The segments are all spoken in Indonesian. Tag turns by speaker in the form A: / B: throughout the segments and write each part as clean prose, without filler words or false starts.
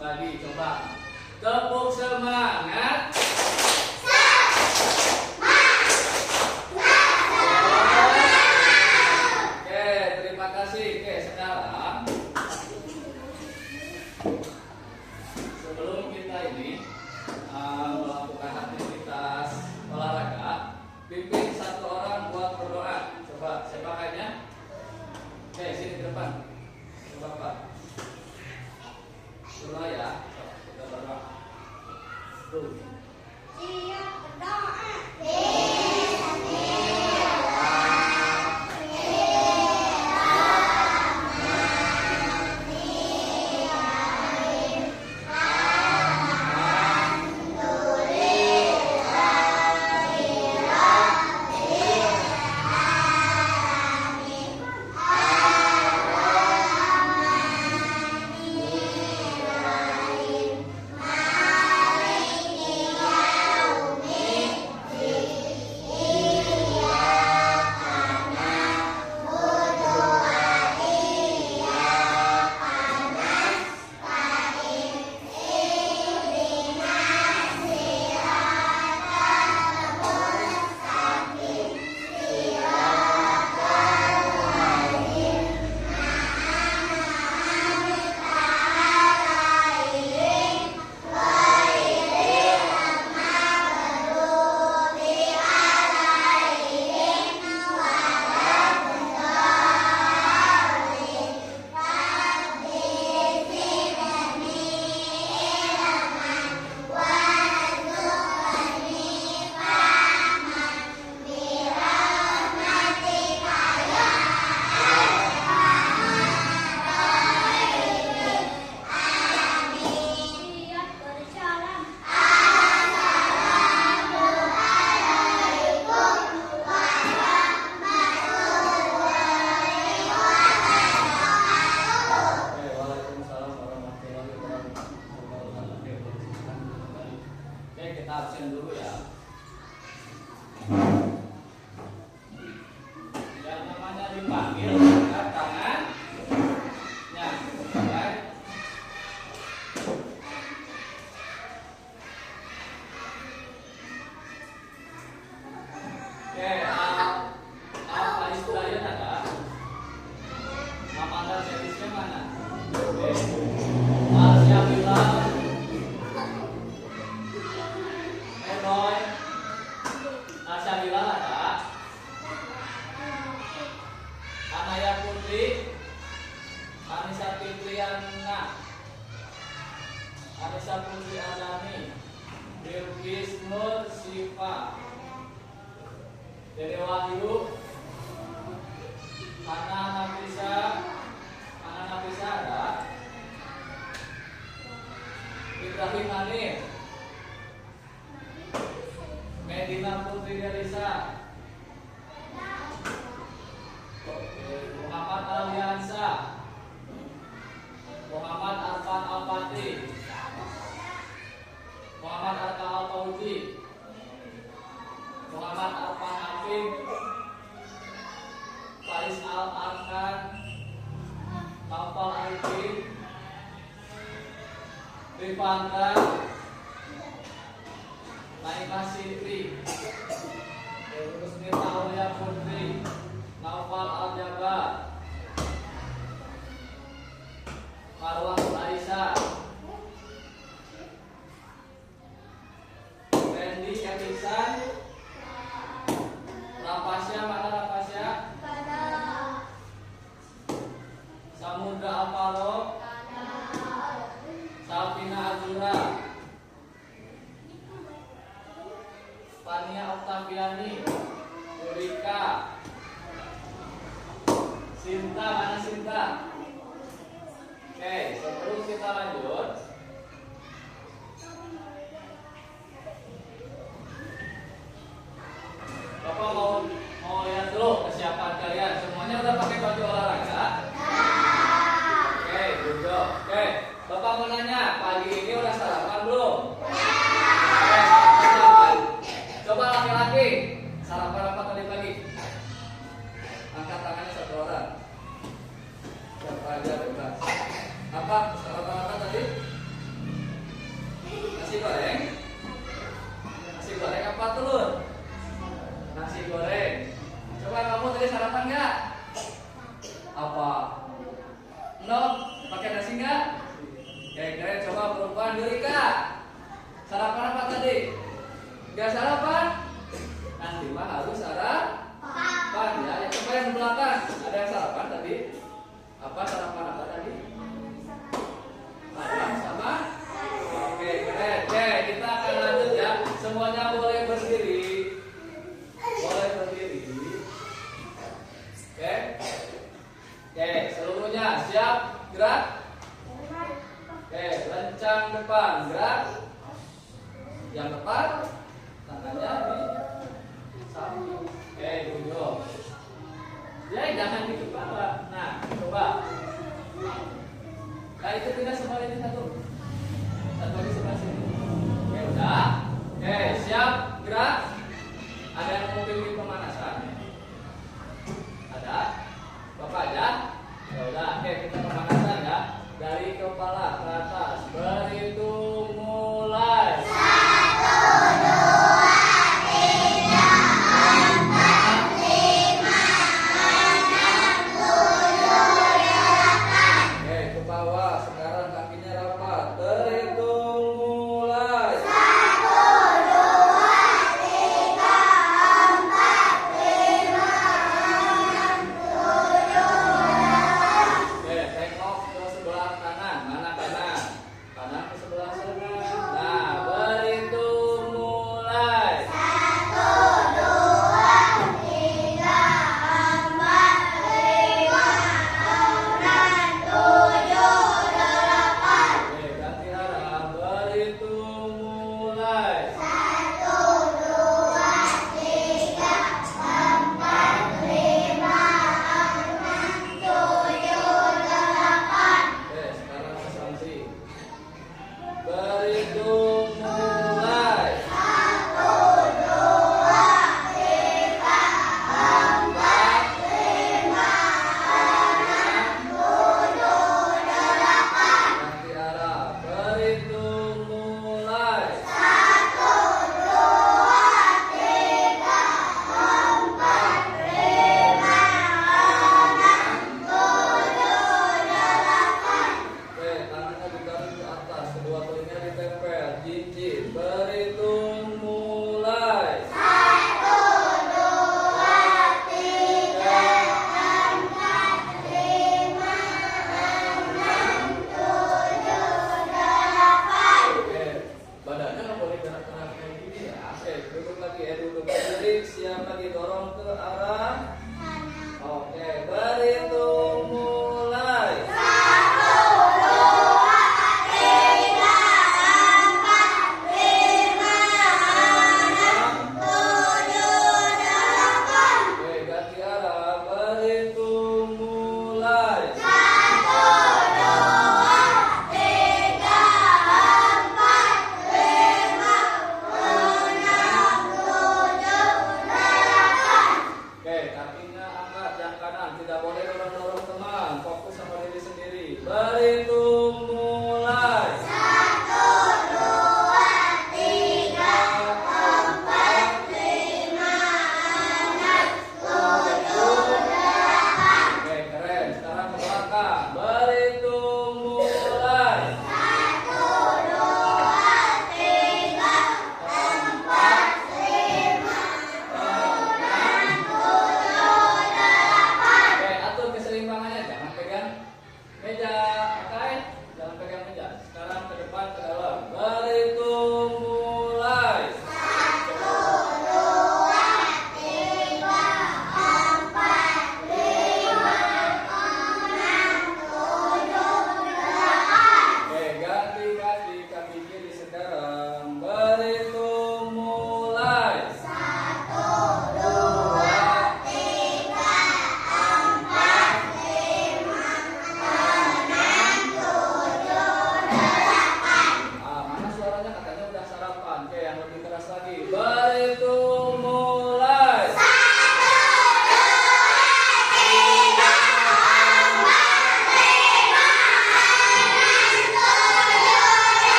A: Bagi, coba. Tepuk semangat. Oke, terima kasih. Oke, sekarang sebelum kita ini melakukan aktivitas olahraga, pimpin satu orang buat berdoa. Coba, siapa kayaknya? Oke, sini ke depan. Coba Pak. Doa ya. Kita berdoa. Tuh.
B: Siap berdoa.
A: Kita absen dulu ya. Yang namanya dipanggil angkat tangannya, baik. Oke, apa istilahnya ada? Nama dan jenisnya mana? Oke, Asia bilang. Asyabila ada Anaya Putri, Anissa Fitriana, Anissa Putri Adani, Bilkis Nur Siva, Dede Wahyu, Ana Nafisa ada, Ibrahim Hanif, Medina Putri Delisa, Muhammad Aliansa, Muhammad Arfan Alpati, Muhammad Arka Al-Fauzi, Muhammad Arfan Hafid, Faiz Al-Arkan, Naufal Arifin, Rifandra, Naimah Sitri, Rusnita Aulia Putri, Naufal Al-Jabar, Marwah Aisyah, Randy Kemisan, Rapasya, mana Rapasya? Samudra Alvaro, Salvina Azura, Fania Oktaviani, Yurika, Sinta, mana Sinta? Oke, sebelum kita lanjut, Bapak mau lihat dulu kesiapan kalian. Semuanya udah pakai baju olahraga? Oke, good job. Oke, Bapak mau nanya, pagi ini udah sarapan belum? Coba laki-laki, sarapan apa tadi pagi? Angkat tangannya satu orang. Siapa aja bebas. Apa? Sarapan apa tadi? Coba perempuan Yurika. Sarapan apa tadi? Gak sarapan? Nanti mah harus sarapan ya. Yang coba yang belakang. Ada yang sarapan tadi? Apa sarapan apa tadi? Makan sama? Oke, keren. Oke, kita akan lanjut ya. Semuanya boleh berdiri. Boleh berdiri. Oke. Oke, seluruhnya siap? Gerak. Oke, lencang depan. Gerak. Yang depan tangannya di samping. Oke, duduk. Ya, jangan di kepala. Nah, coba. Nah, itu pindah sebelah ini satu. Satu lagi sebelah sini. Oke, udah. Oke, siap? Gerak. Ada yang mau pilih pemanasan? Ada? Bapak aja? Ya udah, oke kita pemanasan ya. Dari kepala ke atas. Berhitung mulai.
B: 8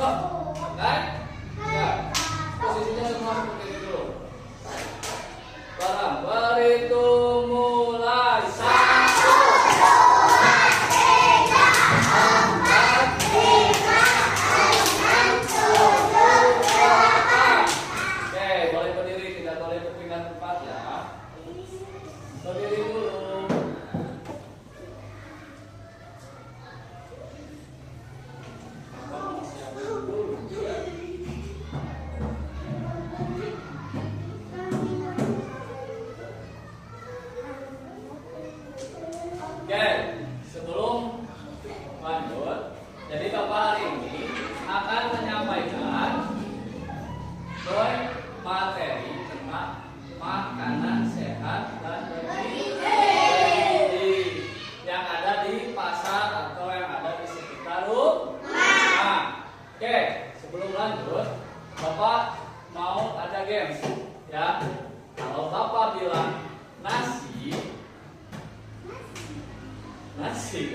A: Stop. Oke? Ya. Posisinya semua seperti ini dulu. Barang berhitung mulai. 1, 2, 3, 4, 5, 6, 7, 8. Oke, boleh berdiri, tidak boleh berpindah tempat ya. Berdiri dulu. Oke, sebelum lanjut, jadi Bapak hari ini akan menyampaikan materi tentang makanan sehat dan bergizi yang ada di pasar atau yang ada di sekitar rumah. Oke, sebelum lanjut, Bapak mau ada games ya. Kalau Bapak bilang nasi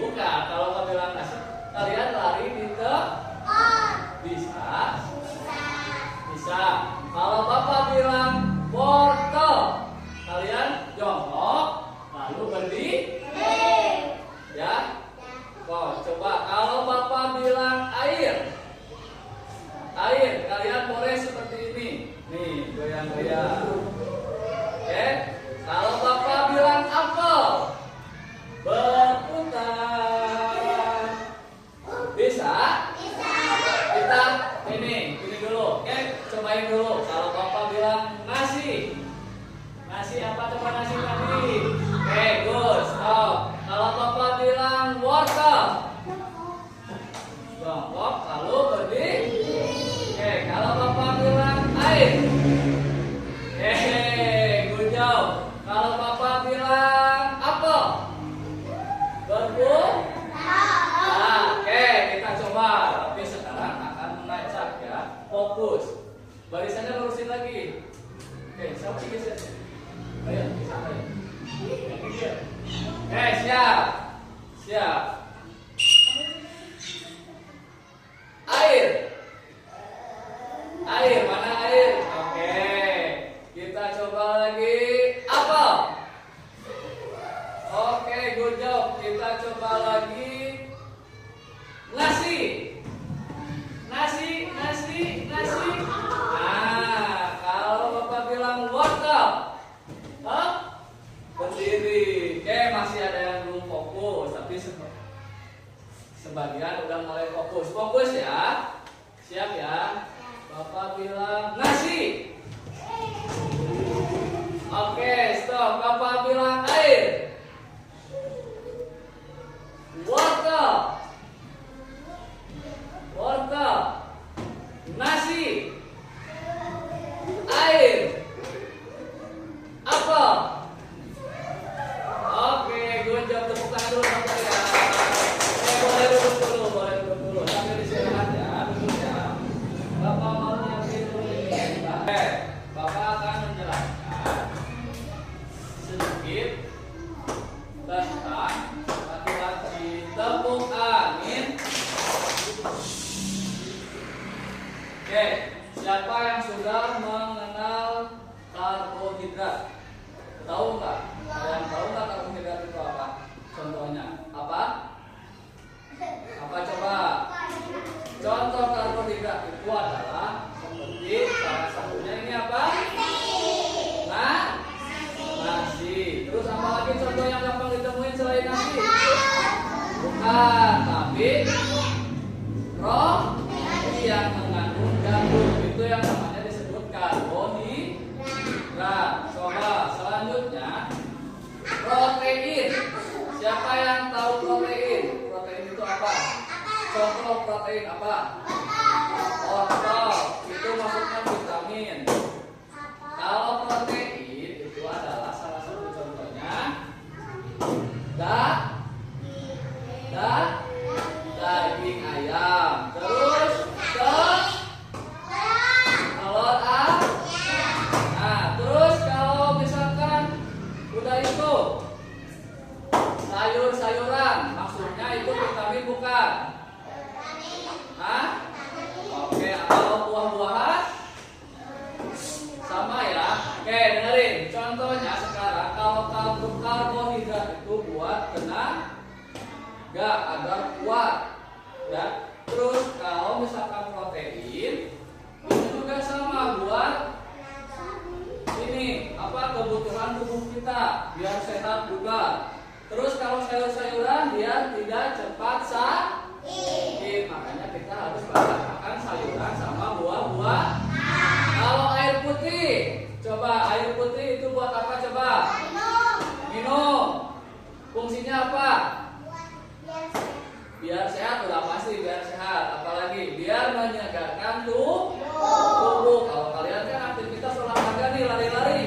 A: bukan. Kalau Bapak bilang nasi, kalian lari di bisa. Kalau Bapak bilang wortel, kalian jongkok lalu berdiri. Ya. Coba kalau Bapak bilang air, kalian boleh seperti ini. Nih, goyang-goyang. Oke. Kalau Bapak bilang apel, berputar. Bisa? Kita ini dulu. Oke, cobain dulu. Kalau Bapak bilang nasi apa coba nasi tadi? Oke, good. Stop. Kalau Bapak bilang wortel, jongkok lalu berdiri. Oke, kalau Bapak bilang air, good job. Kalau Bapak bilang apel, berputar. Oke, kita coba. Tapi sekarang akan mengajak ya. Fokus. Barisannya lurusin lagi. Oke, siapa sih geser? Ayo, geser ayo. Oke, siap. Air, mana air? Oke, kita coba lagi. Apel. Oke, good job. Kita coba lagi. Nasi. Nah, kalau Bapak bilang wortel, berdiri. Oke, masih ada yang belum fokus, tapi sebagian udah mulai fokus. Fokus ya. Siap ya. Bapak bilang nasi. Oke, stop. Bapak bilang air. Wortel. Nasi. Air. Apel. Oke, good job. Tepuk tangan dulu Bapak ya. Boleh duduk dulu. Sambil istirahat ya, duduk ya. Bapak mau nyiapin dulu ini. Bapak akan menjelaskan sedikit tentang laki-laki tepuk angin. Oke, siapa yang sudah mengenal karbohidrat? Tahu nggak? Ada yang tahu nggak karbohidrat itu apa? Contohnya apa? Apa coba? Contoh karbohidrat itu adalah seperti salah satunya ini apa? Nasi. Terus apa lagi contoh yang gampang ditemuin selain nasi? Bukan, tapi roti yang mengandung gandum itu yang namanya disebut karbohidrat. Coba selanjutnya protein. Siapa yang tahu protein? Protein itu apa? Contoh protein apa? Wortel. Itu maksudnya vitamin. Kalau protein itu adalah salah satu contohnya daging ayam. Terus telur Nah, terus kalau misalkan udah itu sayur-sayuran, maksudnya itu vitamin bukan? Hah? Kalau buah-buahan sama ya. Oke, dengerin. Contohnya sekarang kalau karbohidrat itu buat tenaga agar kuat, ya. Terus kalau misalkan protein itu juga sama buat ini kebutuhan tubuh kita biar sehat juga. Terus kalau sayur-sayuran dia tidak cepat sakit, makanya kita harus banyak makan sayuran sama buah-buah. Kalau air putih, coba air putih itu buat apa coba? Minum. Fungsinya apa? Biar sehat, udah pasti biar sehat. Apalagi biar menyegarkan tubuh. Kalau kalian kan aktivitas olahraga nih, lari-lari,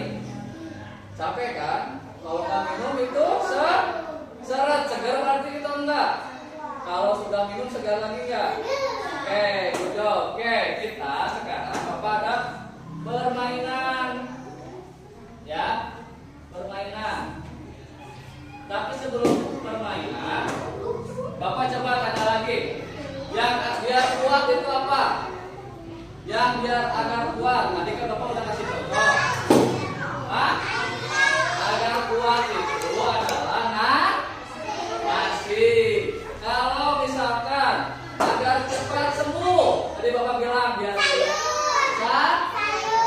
A: capek kan? Kalau nggak minum itu seret, segar berarti kita enggak. Kalau sudah minum segar lagi enggak? Oke, good job. Oke, kita sekarang Bapak ada permainan. Ya, permainan. Tapi sebelum permainan, Bapak coba tanya lagi. Yang biar kuat itu apa? Yang biar agar kuat. Tadi kan Bapak udah kasih contoh. Hah? Agar kuat itu adalah nasi. Kalau misalkan agar cepat sembuh, tadi Bapak bilang biar sehat.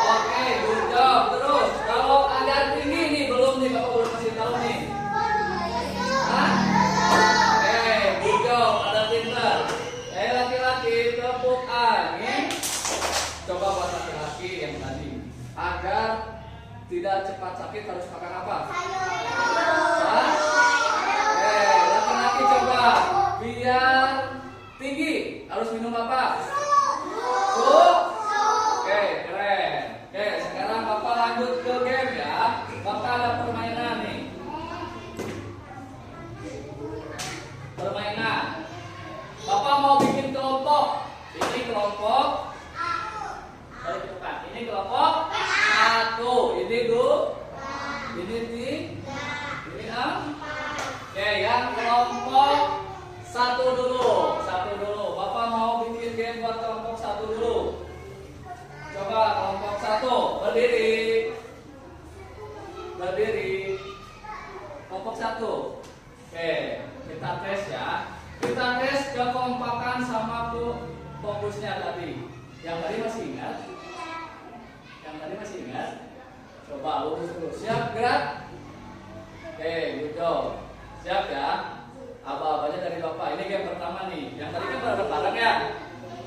A: Oke, good job. Terus kalau agar tinggi nih belum nih, Bapak belum kasih tahu nih. Hah? Oke, good job. Ada pinter. Laki-laki tepuk angin. Coba buat laki-laki yang tadi. Agar tidak cepat sakit harus makan apa? Hah? Laki-laki coba biar tinggi harus minum apa? Sup. Oke, keren. Oke, sekarang Bapak lanjut ke game ya. Bapak ada permainan nih. Permainan. Bapak mau bikin kelompok. Ini kelompok. Balik ke depan. Ini kelompok 1. Ini 2. Ini 3. Ini 4. Oke, yang kelompok 1 dulu. Bapak mau bikin game buat kelompok 1 dulu. Coba kelompok 1 berdiri. Kelompok 1. Oke, kita tes ya. Kita tes kekompakan sama fokusnya tadi. Yang tadi masih ingat? Coba lurus dulu. Siap, gerak. Oke, good job. Siap ya. Aba-abanya dari Bapak. Ini game pertama nih. Yang tadi kan bareng-bareng ya.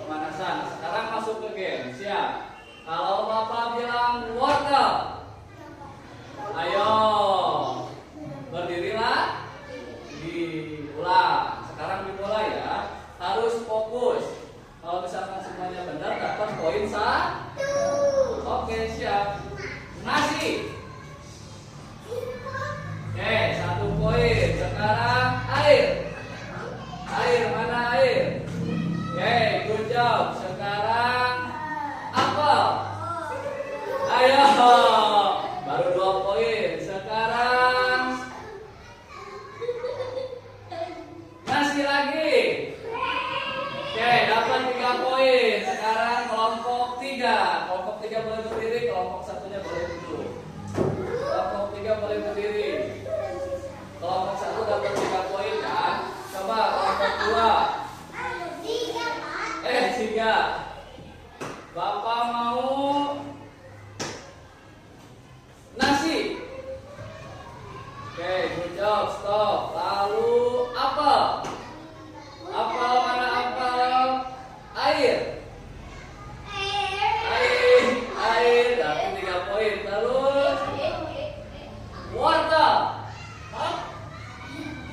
A: Pemanasan. Sekarang masuk ke game. Siap. Kalau Bapak bilang wortel, ayo berdirilah. Diulang. Sekarang dimulai ya. Harus fokus. Kalau misalkan semuanya benar dapat poin 1. Oke, siap. Nasi. Oke, 1 poin. Sekarang air. Mana air? Oke, good job. Sekarang apel. Ayo. Baru 2 poin. Sekarang nasi lagi. Oke, dapat 3 poin. Sekarang kelompok 3. Kelompok 3 boleh berdiri, kelompok 1-nya boleh duduk. Kelompok 3 boleh berdiri. Kelompok 1 dapat 3 poin kan? Coba kelompok 2. 3. Bapak mau nasi. Oke, good job, stop. Lalu apel. Apel mana apel? Air. Dapat 3 poin. Terus wortel.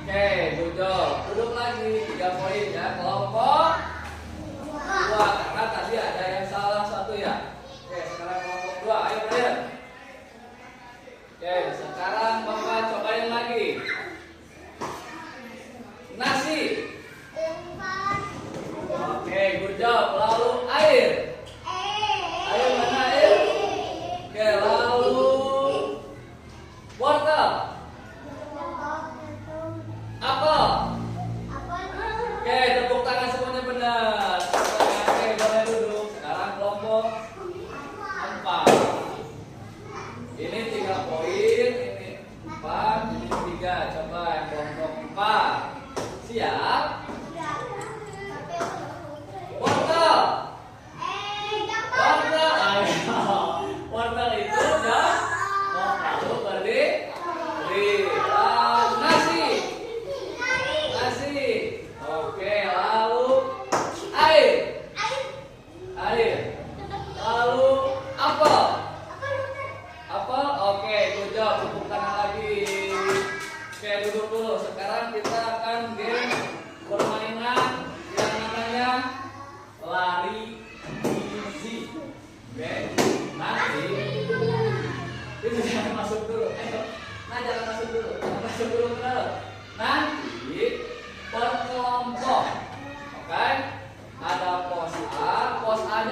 A: Oke, good job. Duduk lagi 3 poin ya. Kelompok 2 karena tadi ada yang salah 1 ya. Oke, sekarang kelompok 2. Ayo Brian. Oke, sekarang Bapak cobain lagi. Nasi.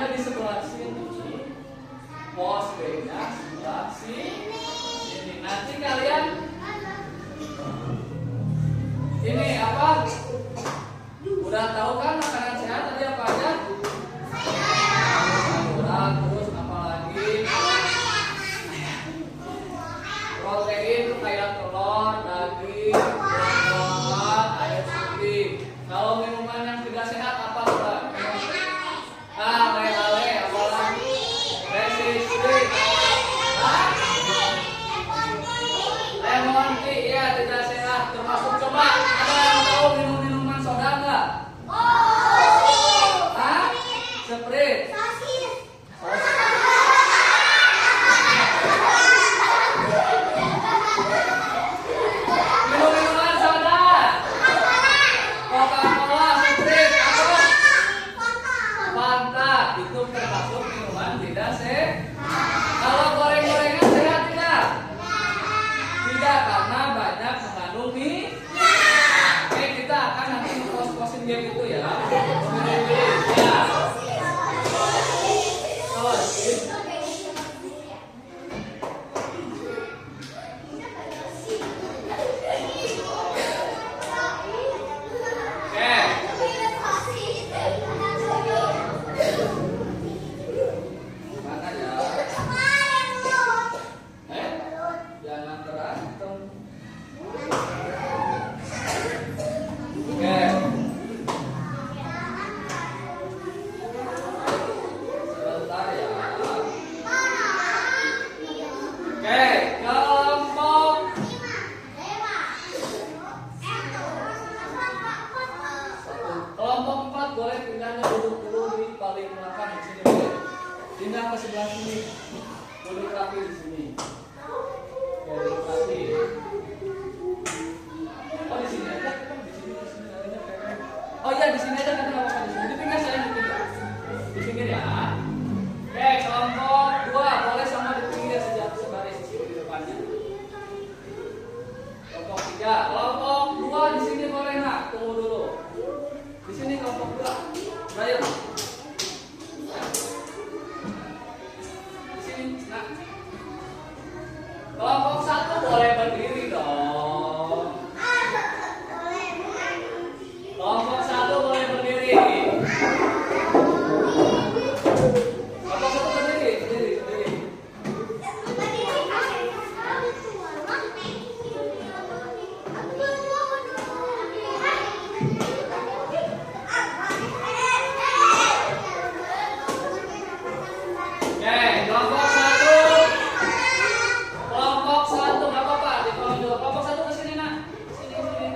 A: A-nya di sebelah sini, pos B-nya sebelah sini. Nanti kalian ini apa? Udah tahu kan makanan sehat tadi apa aja? Sayuran, terus apa lagi? Protein itu kayak telur, daging, buah-buahan, air putih. Kalau minuman yang tidak sehat apa coba? Ale-ale, apa lagi? Resistik. Lemon tea, ya tidak sehat. Termasuk coba ada yang tahu minum minuman soda nggak? Sprite. Minum-minuman soda. Coca-Cola, Sprite, apa? Fanta. Itu termasuk minuman tidak sehat. Kalau goreng-gorengan sehat tidak? Tidak, karena banyak mengandung mie. Oke, kita akan nanti ngekos-kosin game itu ya. Ya. Jangan berantem. Oke. Sebentar ya. Oke, kelompok 4 boleh pindahnya duduk dulu di paling belakang di sini boleh. Pindah ke sebelah sini. Duduk rapi di sini. Ya, duduk rapi. Oh, di sini aja. Di sini aja. Oh iya, di sini aja kan enggak apa-apa di sini. Di pinggir saya di pinggir. Di pinggir ya. Oke, kelompok 2 boleh sama di pinggir sejak sebaris di sini di depannya. Kelompok 3, kelompok 2 di sini boleh nak. Tunggu dulu. Di sini kelompok 2. Ayo. Di sini, nak. Kelompok 1 boleh berdiri dong. Kelompok 1 boleh berdiri. Kelompok 1 berdiri. Oke, kelompok 1. Kelompok 1 enggak apa-apa, di kolom 2. Kelompok 1 ke sini, nak. Sini.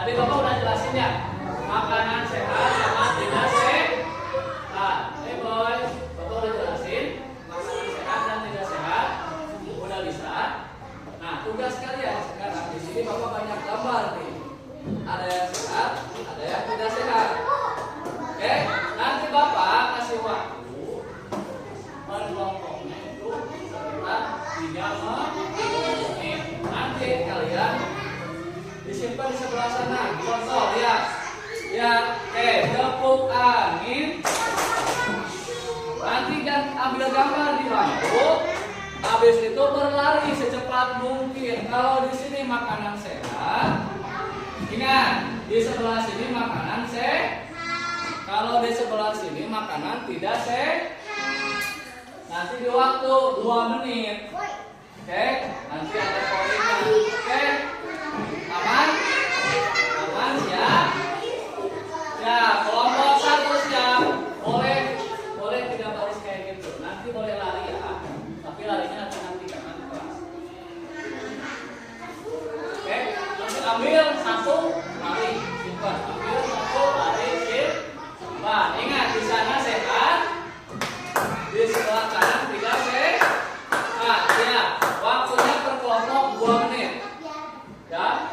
A: Tadi Bapak udah jelasin ya. Makanan sehat sama tidak sehat. Boy, Bapak udah jelasin makanan sehat dan tidak sehat. Udah bisa. Nah, tugas kalian sekarang di sini Bapak banyak gambar nih. Ada yang sehat, ada yang tidak sehat. Oke, nanti Bapak kasih waktu per kelompoknya itu sekitar 3 menit. Nanti kalian disimpan di sebelah sana. Contoh, lihat. Ya, tepuk angin. Nanti kan ambil gambar di lampu. Habis itu berlari secepat mungkin. Kalau di sini makanan sehat, ingat di sebelah sini makanan sehat. Kalau di sebelah sini makanan tidak sehat. Nanti di waktu 2 menit. Oke, nanti ada poinnya. Oke, aman? Aman ya? Ya, kelompok 1 siap. Boleh tidak baris kayak gitu. Nanti boleh lari ya. Tapi larinya nanti karena di kelas. Oke, nanti ambil 1, lari, simpan. Ambil 1, lari, simpan. Ingat di sana sehat. Di sebelah kanan tidak sehat. Ya, waktunya per kelompok 2 menit. Ya,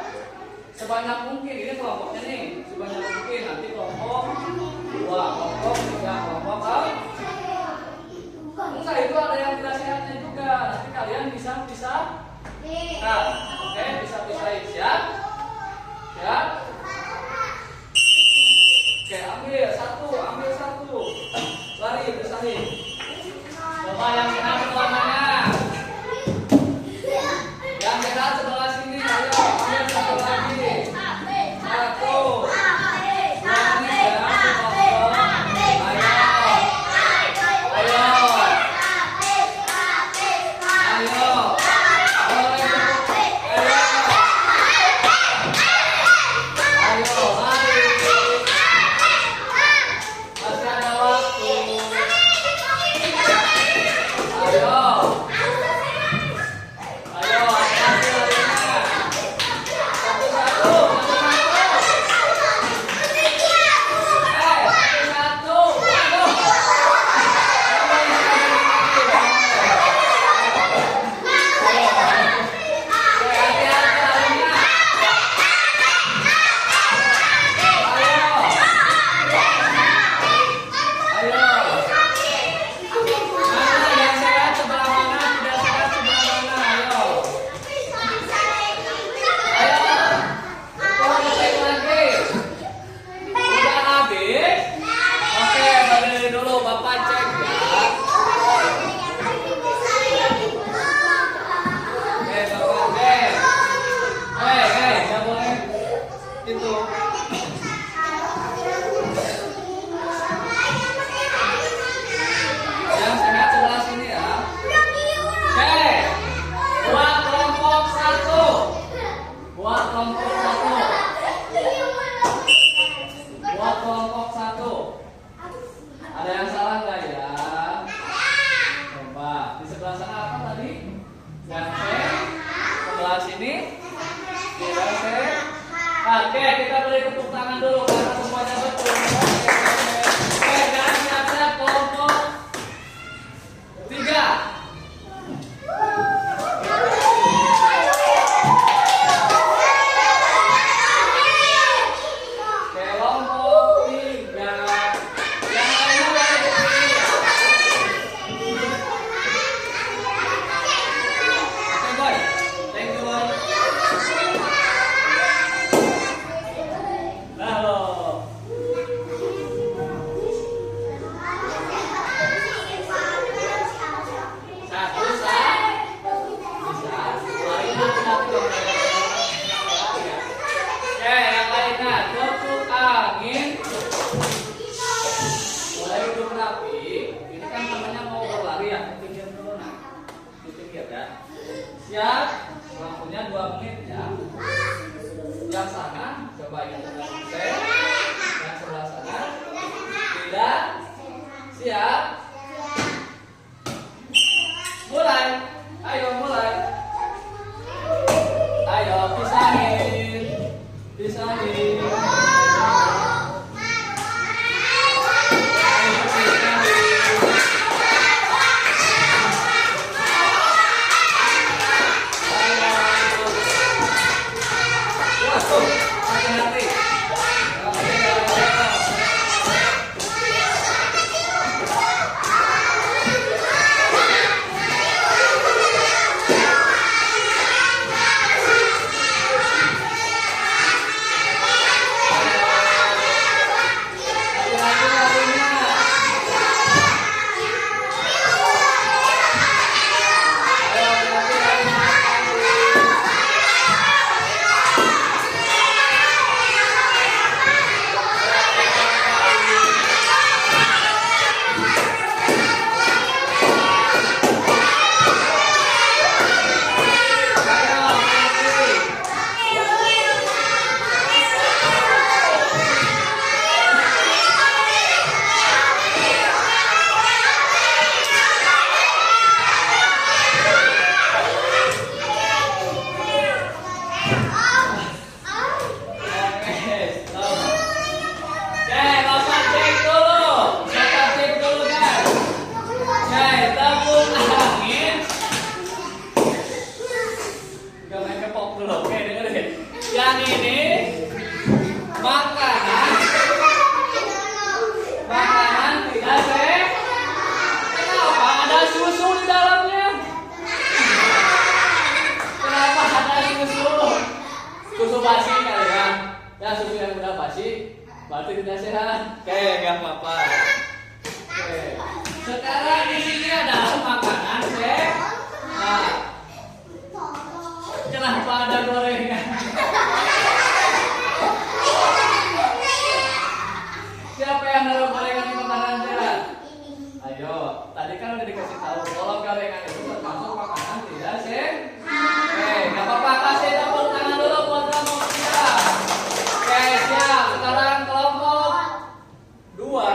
A: sebanyak mungkin. Ini kelompoknya nih, sebanyak mungkin. Nanti kelompok Tapi ini kan namanya mau berlari ya, pinggir dulu nah, di pinggir ya. Siap, waktunya 2 menit ya. Yang sana coba yang sebelah saya, yang sebelah sana. Tidak, siap. Mulai, ayo mulai. Ayo pisahin, pisahin. Yang ini makanan tidak sehat. Kenapa ada susu di dalamnya? Kenapa ada susu? Susu basi kali ya? Ya susu yang udah basi berarti tidak sehat. Oke, gak apa-apa. Oke. Sekarang di sini adalah makanan sehat. Nah, kenapa ada gorengan? Siapa yang naruh gorengan di makanan sehat? Ayo, tadi kan udah dikasih tahu kalau gorengan itu termasuk makanan tidak sehat. Oke, nggak apa-apa, kasih tepuk tangan dulu buat kamu. Siap. Oke, siap. Sekarang kelompok 2.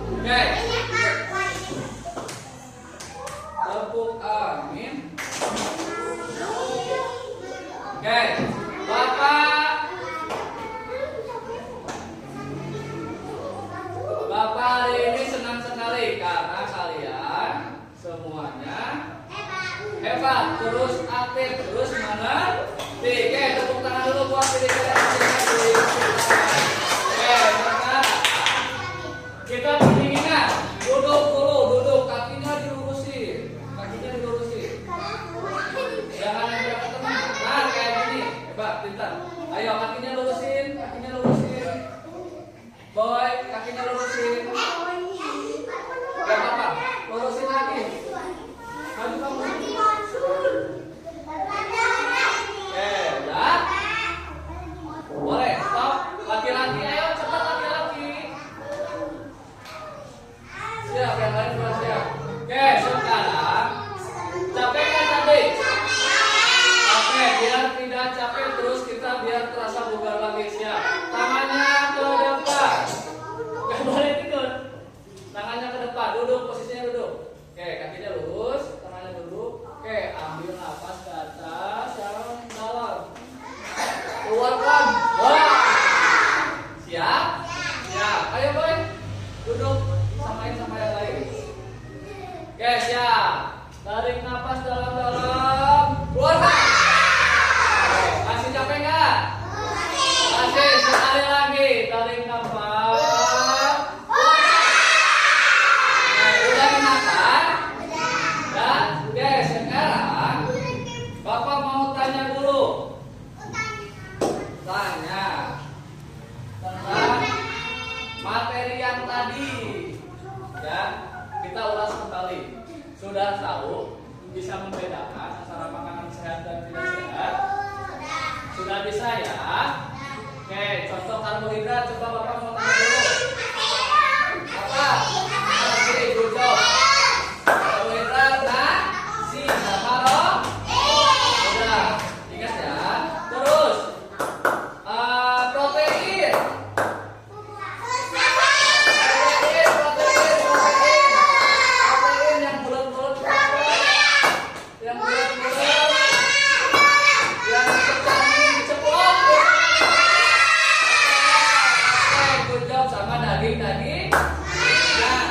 A: Oke. Tepuk amin. Oke. Bapak hari ini senang sekali karena kalian semuanya hebat, terus aktif, terus mengerti. Oke, tepuk tangan dulu buat diri kalian sendiri. Oke, sekarang kita pendinginan. Duduk dulu, duduk, kakinya dilurusin, jangan yang berat teman. Nah, kayak gini, hebat, pintar. Ayo, kakinya lurusin. Boy, kakinya lurusin. Gak apa-apa, lurusin lagi. Maju kamu. Oke, udah. Boleh, stop. Laki-laki, ayo cepat laki-laki. Siap, yang lain sudah siap. Oke, sekarang capek kan tadi? Oke, biar tidak capek terus kita biar terasa bugar lagi. Siap. Tangannya ke depan. Gak boleh tidur. Tangannya ke depan. Duduk, posisinya duduk. Oke, kakinya lurus, tangannya duduk. Oke, ambil nafas ke atas yang dalam. Keluarkan. Wah. Siap? Siap. Ayo boy. Duduk. Samain sama yang lain. Oke, siap. Tarik nafas dalam-dalam. Keluarkan. Masih capek nggak? Masih. Sekali lagi. Tarik nafas. Udah enakan? Udah? Oke, sekarang Bapak mau tanya dulu. Tanya tentang materi yang tadi. Ya, kita ulas kembali. Sudah tahu bisa membedakan antara makanan sehat dan tidak sehat? Sudah bisa ya? Oke, contoh karbohidrat coba Bapak mau tanya dulu. Apa? Nasi, good job. Karbohidrat nasi sama roti. Udah, ingat ya. Terus protein. Protein yang bulat-bulat, yang diceplok. Oke, good job sama daging. Nah,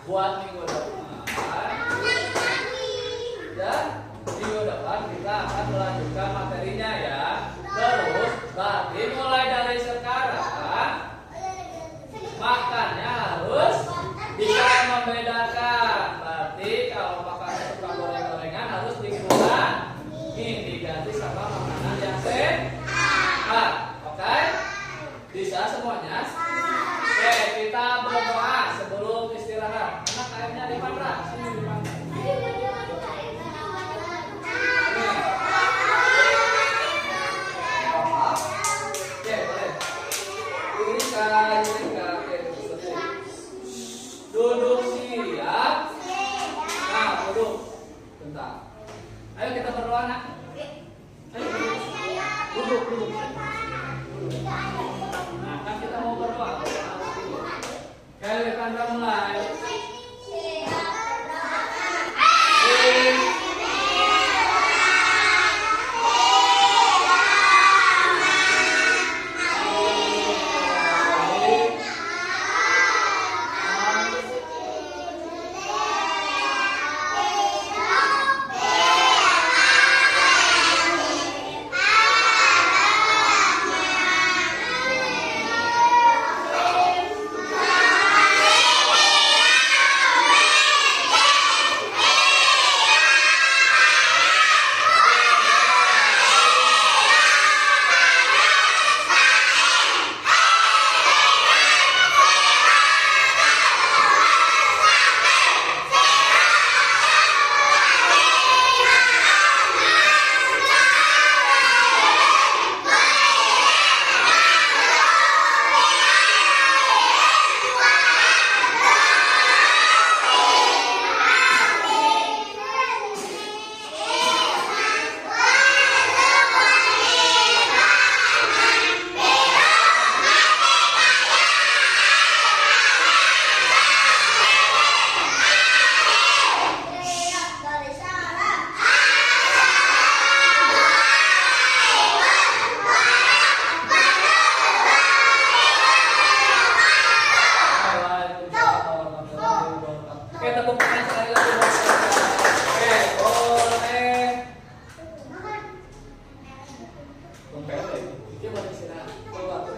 A: buat minggu depan. Dan minggu depan kita akan melanjutkan materinya ya. Terus berarti mulai dari sekarang makannya harus bisa membedakan. Berarti kalau makan suka goreng-gorengan harus dikurangi, diganti sama makanan yang sehat. Oke? Bisa semuanya? Oke, kita berdoa sebelum istirahat. Anak airnya di mana? Sini di mana? Oke, boleh. Oke, duduk siap. Nah, duduk. Bentar. Ayo kita berdoa, nak. Ayo duduk. Duduk. Nah, kan kita mau berdoa. Oke, tanda mulai. Oke, tepuk tangan sekali lagi buat saya. Oke, boleh. Boleh. Ini boleh istirahat. Coba.